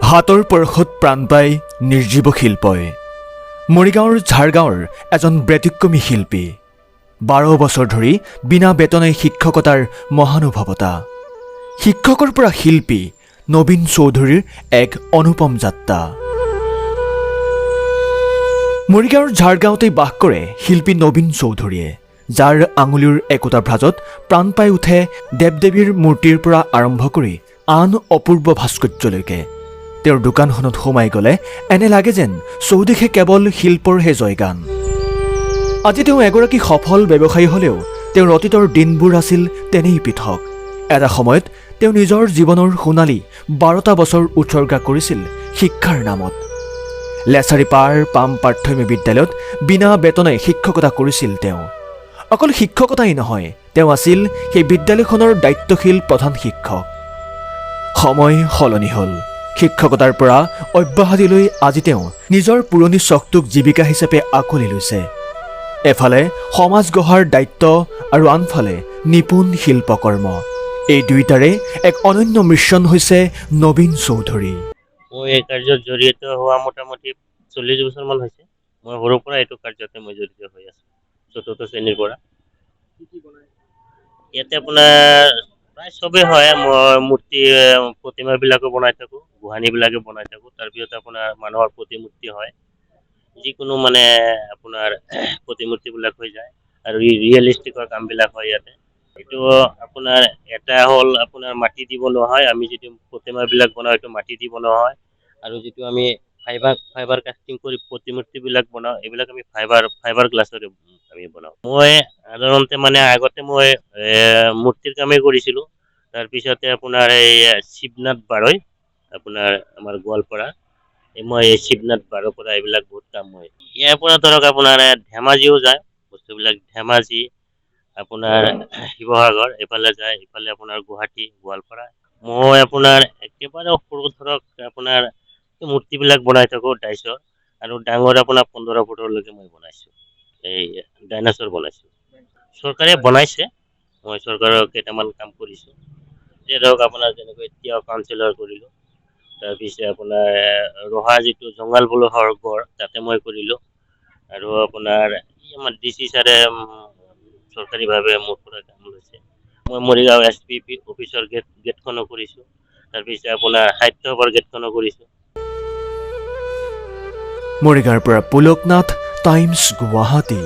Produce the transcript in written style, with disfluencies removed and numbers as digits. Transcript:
হাতৰ পৰশত প্ৰাণ পাই নিৰ্জীৱ শিল্পই মৰিগাঁৱৰ ঝাৰগাঁৱৰ এজন ব্যতিক্ৰমী শিল্পী 12 বছৰ ধৰি বিনা বেতনে শিক্ষকতাৰ মহানুভৱতা শিক্ষকৰ পৰা শিল্পী নবীন চৌধুৰীৰ এক অনুপম যাত্ৰা মৰিগাঁৱৰ ঝাৰগাঁৱতেই বাস কৰে শিল্পী নবীন চৌধুৰীয়ে যাৰ আঙুলিৰ একোটা ভ্ৰাজত প্ৰাণ পাই উঠে দেৱ-দেৱীৰ মূৰ্তিৰ পৰা আৰম্ভ কৰি আন অপূৰ্ব ভাস্কৰ্যলৈকে তেওঁৰ দোকানখনত সোমাই গ'লে এনে লাগে যেন চৌদিশে কেৱল শিল্পৰহে জয়গান আজি তেওঁ এগৰাকী সফল ব্যৱসায়ী হ'লেও তেওঁৰ অতীতৰ দিনবোৰ আছিল তেনেই পৃথক এটা সময়ত তেওঁ নিজৰ জীৱনৰ সোণালী 12টা বছৰ উৎসৰ্গা কৰিছিল শিক্ষাৰ নামত লেছাৰী পাৰ পাম প্ৰাথমিক বিদ্যালয়ত বিনা বেতনে শিক্ষকতা কৰিছিল তেওঁ অকল শিক্ষকতাই নহয় তেওঁ আছিল সেই বিদ্যালয়খনৰ দায়িত্বশীল প্ৰধান শিক্ষক সময় সলনি হ'ল শিক্ষকতাৰ পৰা অব্যাহতিলৈ আজি তেওঁ নিজৰ পুৰণি চখটোক জীৱিকা হিচাপে আকোৱালি লৈছে এফালে সমাজ গঢ়াৰ দায়িত্ব আৰু আনফালে নিপুণ শিল্পকৰ্ম এই দুইটাৰে এক অনন্য মিশ্ৰণ হৈছে নবীন চৌধুৰী মই এই কাৰ্যৰ জৰিয়তে হোৱা মোটামুটি 40 বছৰমান হৈছে মই সৰুৰ পৰা এইটো কাৰ্যতে মই জড়িত হৈ আছো চতুৰ্থ শ্ৰেণীৰ পৰা ইয়াতে আপোনাৰ প্ৰায় চবেই হয় মই মূৰ্তি প্ৰতিমাবিলাকো বনাই থাকোঁ গোহানিবিলাকে বনাই থাকোঁ তাৰপিছত আপোনাৰ মানুহৰ প্ৰতিমূৰ্তি হয় যিকোনো মানে আপোনাৰ প্ৰতিমূৰ্তিবিলাক হৈ যায় আৰু ৰিয়েলিষ্টিকৰ কামবিলাক হয় ইয়াতে এইটো আপোনাৰ এটা হ'ল আপোনাৰ মাটি দি বনোৱা হয় আমি যিটো প্ৰতিমাবিলাক বনাওঁ এইটো মাটি দি বনোৱা হয় আৰু যিটো আমি ফাইবাৰ কাষ্টিং কৰি প্ৰতিমূৰ্তিবিলাক বনাওঁ এইবিলাক আমি ফাইবাৰ গ্লাছৰে আমি বনাওঁ মই সাধাৰণতে মানে আগতে মই মূৰ্তিৰ কামেই কৰিছিলোঁ তাৰপিছতে আপোনাৰ এই শিৱনাথ বাৰৈ আপোনাৰ আমাৰ গোৱালপাৰা মই এই শিৱনাথ বাৰৰ পৰা এইবিলাক বহুত কাম হয় ইয়াৰ পৰা ধৰক আপোনাৰ ধেমাজিও যায় বস্তুবিলাক ধেমাজি আপোনাৰ শিৱসাগৰ এইফালে যায় ইফালে আপোনাৰ গুৱাহাটী গোৱালপাৰা মই আপোনাৰ একেবাৰে সৰু ধৰক আপোনাৰ মূৰ্তিবিলাক বনাই থাকোঁ ডাইচৰ আৰু ডাঙৰ আপোনাৰ 15 ফুটৰলৈকে মই বনাইছোঁ এই ডাইনাছৰ বনাইছোঁ চৰকাৰে বনাইছে মই চৰকাৰৰ কেইটামান কাম কৰিছোঁ যে ধৰক আপোনাৰ যেনেকৈ এতিয়া কাউন্সিলৰ কৰিলোঁ তাৰপিছত আপোনাৰ ৰহা যিটো জংঘল বলহৰ গড় তাতে মই কৰিলোঁ আৰু আপোনাৰ আমাৰ ডিচি ছাৰে চৰকাৰীভাৱে মোৰ পৰা কাম লৈছে মই মৰিগাঁও SPP অফিচৰ গেটখনো কৰিছোঁ তাৰপিছত আপোনাৰ সাহিত্য সভাৰ গেটখনো কৰিছোঁ মৰিগাঁৱৰ পৰা পুলকনাথ টাইমছ গুৱাহাটী।